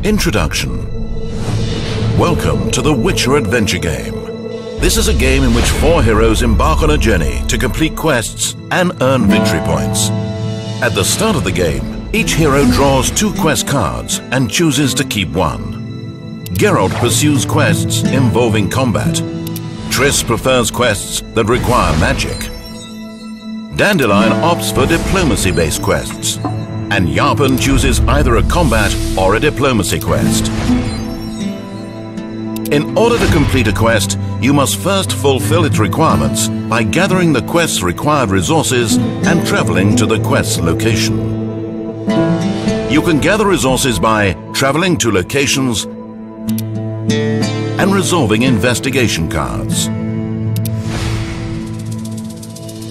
Introduction. Welcome to the Witcher adventure game. This is a game in which 4 heroes embark on a journey to complete quests and earn victory points. At the start of the game, each hero draws 2 quest cards and chooses to keep one. Geralt pursues quests involving combat. Triss prefers quests that require magic. Dandelion opts for diplomacy-based quests. And Yarpen chooses either a combat or a diplomacy quest. In order to complete a quest, you must first fulfill its requirements by gathering the quest's required resources and traveling to the quest's location. You can gather resources by traveling to locations and resolving investigation cards.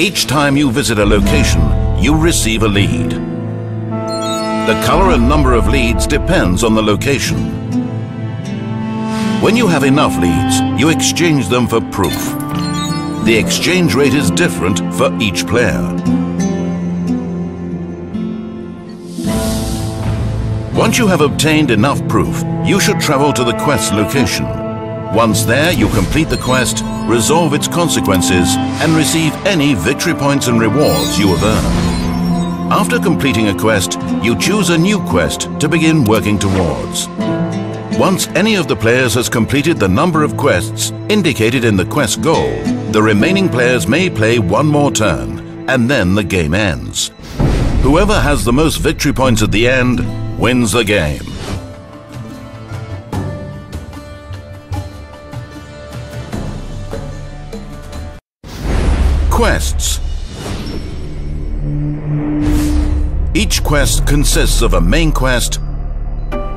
Each time you visit a location, you receive a lead. The color and number of leads depends on the location. When you have enough leads, you exchange them for proof. The exchange rate is different for each player. Once you have obtained enough proof, you should travel to the quest location. Once there, you complete the quest, resolve its consequences, and receive any victory points and rewards you have earned. After completing a quest, you choose a new quest to begin working towards. Once any of the players has completed the number of quests indicated in the quest goal, the remaining players may play one more turn, and then the game ends. Whoever has the most victory points at the end wins the game. Quests. Each quest consists of a main quest,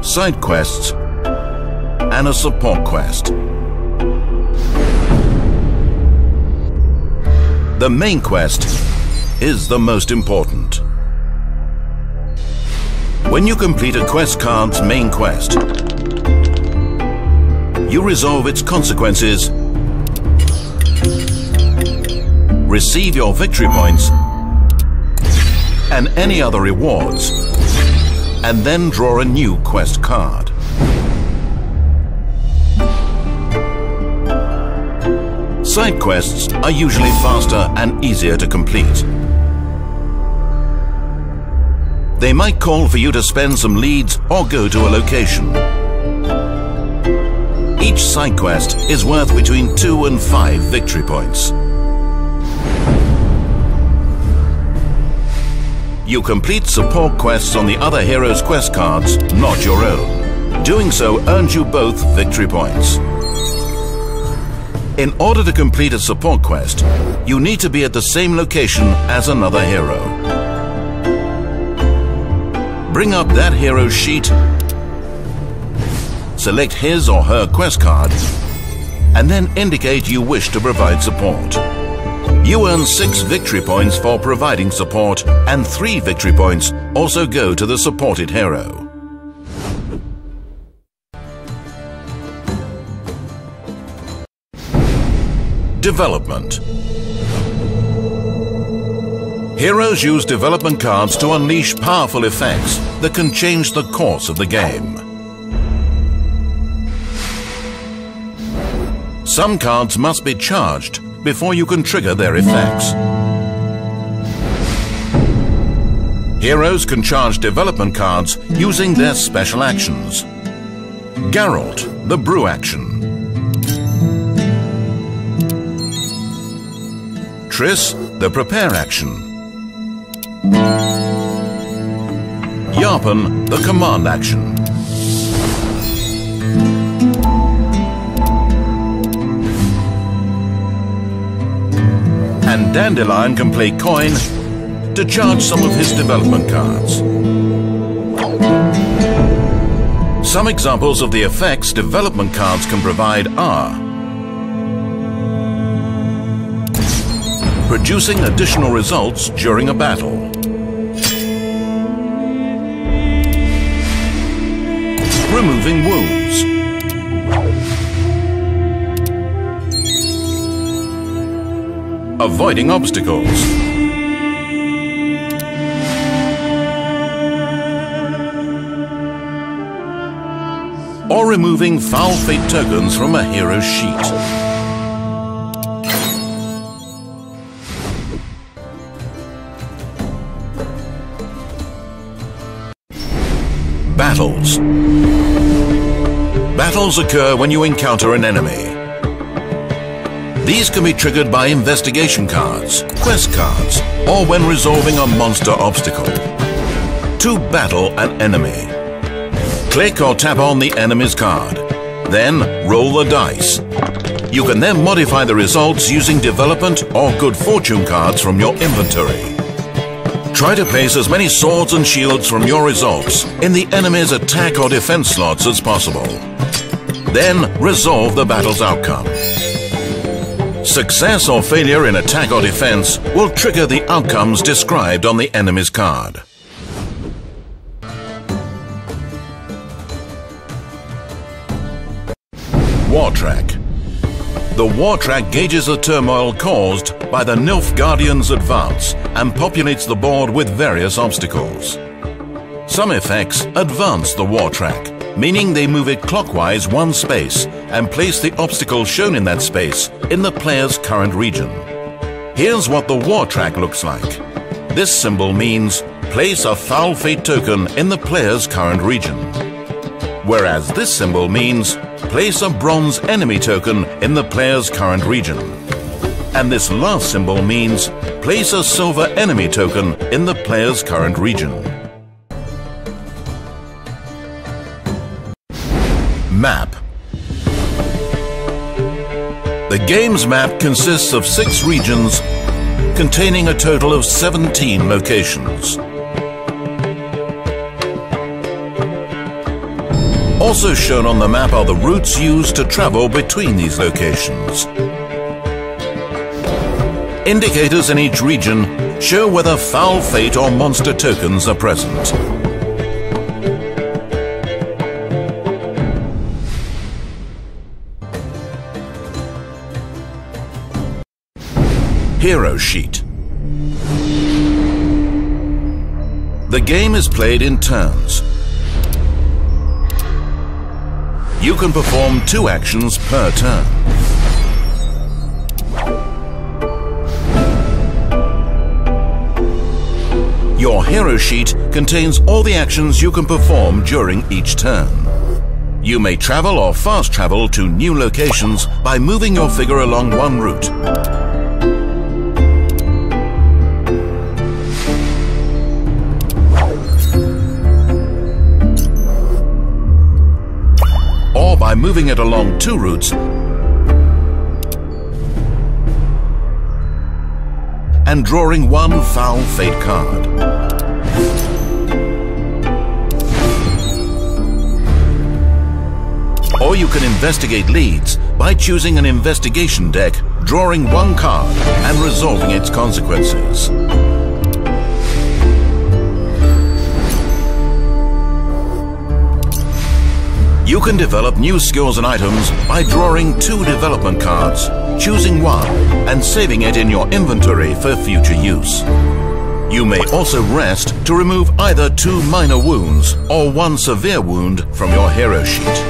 side quests, and a support quest. The main quest is the most important. When you complete a quest card's main quest, you resolve its consequences, receive your victory points, and any other rewards, and then draw a new quest card. Side quests are usually faster and easier to complete. They might call for you to spend some leads or go to a location. Each side quest is worth between 2 and 5 victory points. You complete support quests on the other hero's quest cards, not your own. Doing so earns you both victory points. In order to complete a support quest, you need to be at the same location as another hero. Bring up that hero's sheet, select his or her quest card, and then indicate you wish to provide support. You earn 6 victory points for providing support, and 3 victory points also go to the supported hero. Development. Heroes use development cards to unleash powerful effects that can change the course of the game. Some cards must be charged before you can trigger their effects. Heroes can charge development cards using their special actions. Geralt, the brew action. Triss, the prepare action. Yarpen, the command action. And Dandelion can play coin to charge some of his development cards. Some examples of the effects development cards can provide are producing additional results during a battle, removing wounds, avoiding obstacles, removing Foul Fate tokens from a hero's sheet. Battles. Battles occur when you encounter an enemy. These can be triggered by investigation cards, quest cards, or when resolving a monster obstacle. To battle an enemy, click or tap on the enemy's card. Then roll the dice. You can then modify the results using development or good fortune cards from your inventory. Try to place as many swords and shields from your results in the enemy's attack or defense slots as possible. Then resolve the battle's outcome. Success or failure in attack or defense will trigger the outcomes described on the enemy's card. War Track. The War Track gauges the turmoil caused by the Nilfgaardians' advance and populates the board with various obstacles. Some effects advance the War Track, meaning they move it clockwise one space and place the obstacle shown in that space in the player's current region. Here's what the War Track looks like. This symbol means place a Foul Fate token in the player's current region, whereas this symbol means place a bronze enemy token in the player's current region. And this last symbol means place a silver enemy token in the player's current region. Map. The game's map consists of 6 regions containing a total of 17 locations. Also shown on the map are the routes used to travel between these locations. Indicators in each region show whether Foul Fate or monster tokens are present. Hero Sheet. The game is played in turns. You can perform 2 actions per turn. Your hero sheet contains all the actions you can perform during each turn. You may travel or fast travel to new locations by moving your figure along one route. Or by moving it along 2 routes and drawing 1 Foul Fate card. Or you can investigate leads by choosing an investigation deck, drawing 1 card and resolving its consequences. You can develop new skills and items by drawing 2 development cards, choosing 1 and saving it in your inventory for future use. You may also rest to remove either 2 minor wounds or 1 severe wound from your hero sheet.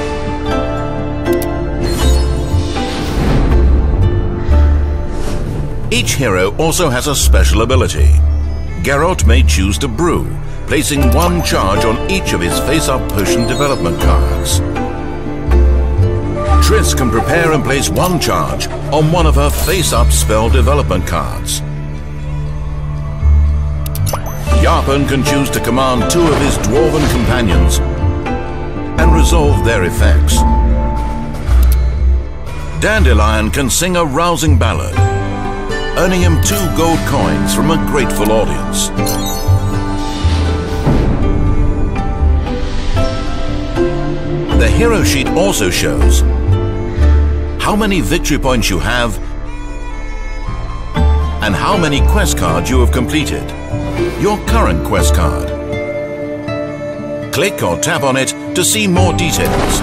Each hero also has a special ability. Geralt may choose to brew, placing 1 charge on each of his face-up potion development cards. Triss can prepare and place 1 charge on one of her face-up spell development cards. Yarpen can choose to command 2 of his dwarven companions and resolve their effects. Dandelion can sing a rousing ballad, earning him 2 gold coins from a grateful audience. The hero sheet also shows how many victory points you have and how many quest cards you have completed. Your current quest card. Click or tap on it to see more details.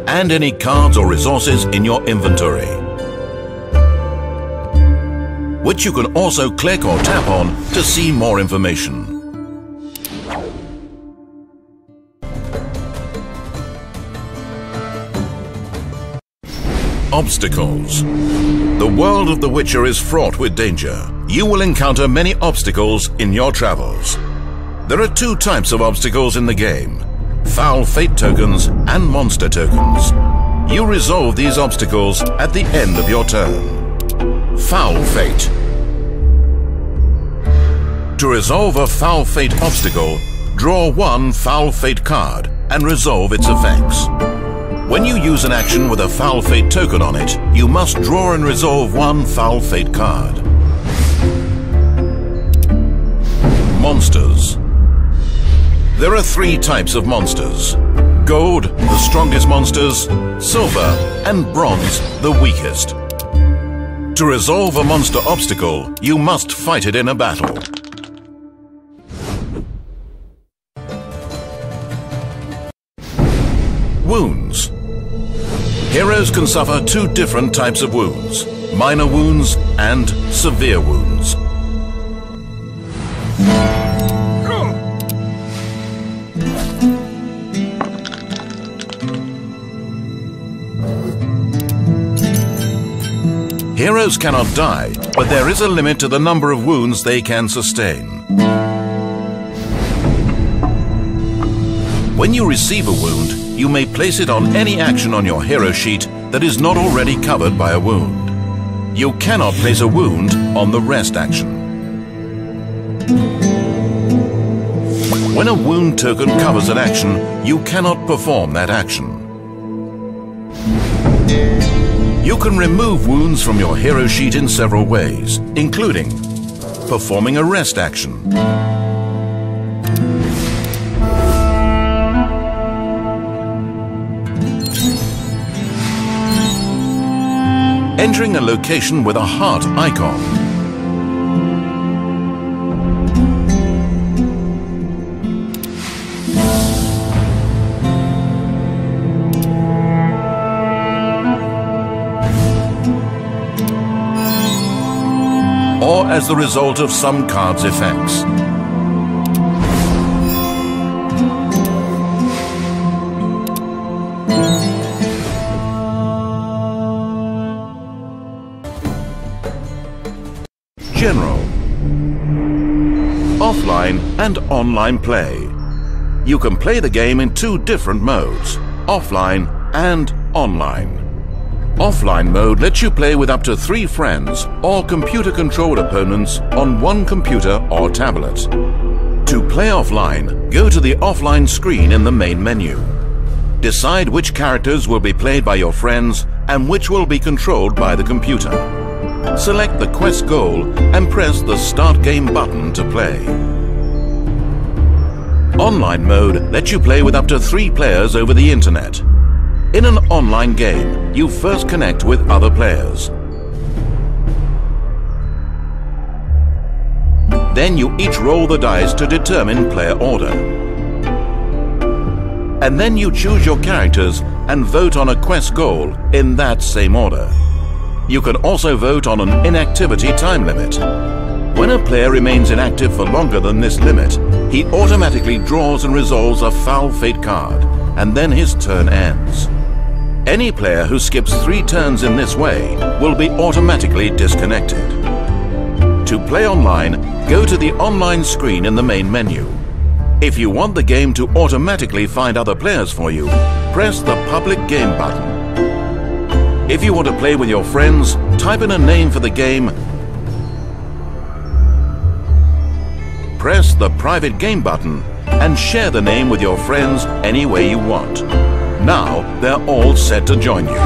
And any cards or resources in your inventory. which you can also click or tap on to see more information. Obstacles. The world of The Witcher is fraught with danger. You will encounter many obstacles in your travels. There are two types of obstacles in the game: Foul Fate tokens and monster tokens. You resolve these obstacles at the end of your turn. Foul Fate. To resolve a Foul Fate obstacle, draw one Foul Fate card and resolve its effects. When you use an action with a Foul Fate token on it, you must draw and resolve one Foul Fate card. Monsters. There are three types of monsters: Gold, the strongest monsters; Silver, and Bronze, the weakest. To resolve a monster obstacle, you must fight it in a battle. Wounds. Heroes can suffer two different types of wounds: minor wounds and severe wounds. Heroes cannot die, but there is a limit to the number of wounds they can sustain. When you receive a wound, you may place it on any action on your hero sheet that is not already covered by a wound. You cannot place a wound on the rest action. When a wound token covers an action, you cannot perform that action. You can remove wounds from your hero sheet in several ways, including performing a rest action, entering a location with a heart icon, or as the result of some card's effects. General. Offline and online play. You can play the game in two different modes: offline and online. Offline mode lets you play with up to 3 friends or computer-controlled opponents on one computer or tablet. To play offline, go to the offline screen in the main menu. Decide which characters will be played by your friends and which will be controlled by the computer. Select the quest goal and press the Start Game button to play. Online mode lets you play with up to 3 players over the internet. In an online game, you first connect with other players. Then you each roll the dice to determine player order. And then you choose your characters and vote on a quest goal in that same order. You can also vote on an inactivity time limit. When a player remains inactive for longer than this limit, he automatically draws and resolves a Foul Fate card, and then his turn ends. Any player who skips 3 turns in this way will be automatically disconnected. To play online, go to the online screen in the main menu. If you want the game to automatically find other players for you, press the Public Game button. If you want to play with your friends, type in a name for the game, press the Private Game button, and share the name with your friends any way you want. Now they're all set to join you.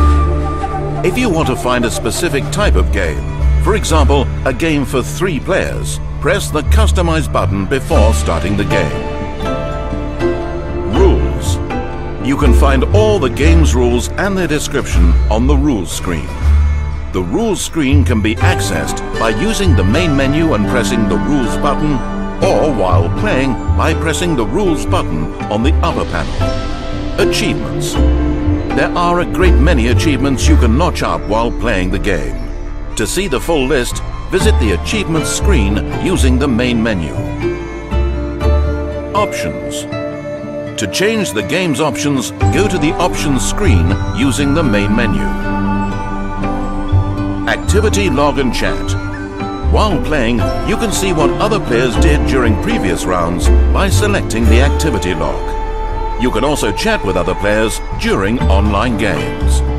If you want to find a specific type of game, for example, a game for 3 players, press the Customize button before starting the game. Rules. You can find all the game's rules and their description on the Rules screen. The Rules screen can be accessed by using the main menu and pressing the Rules button, or while playing by pressing the Rules button on the upper panel. Achievements. There are a great many achievements you can notch up while playing the game. To see the full list, visit the Achievements screen using the main menu. Options. To change the game's options, go to the Options screen using the main menu. Activity log and chat. While playing, you can see what other players did during previous rounds by selecting the activity log. You can also chat with other players during online games.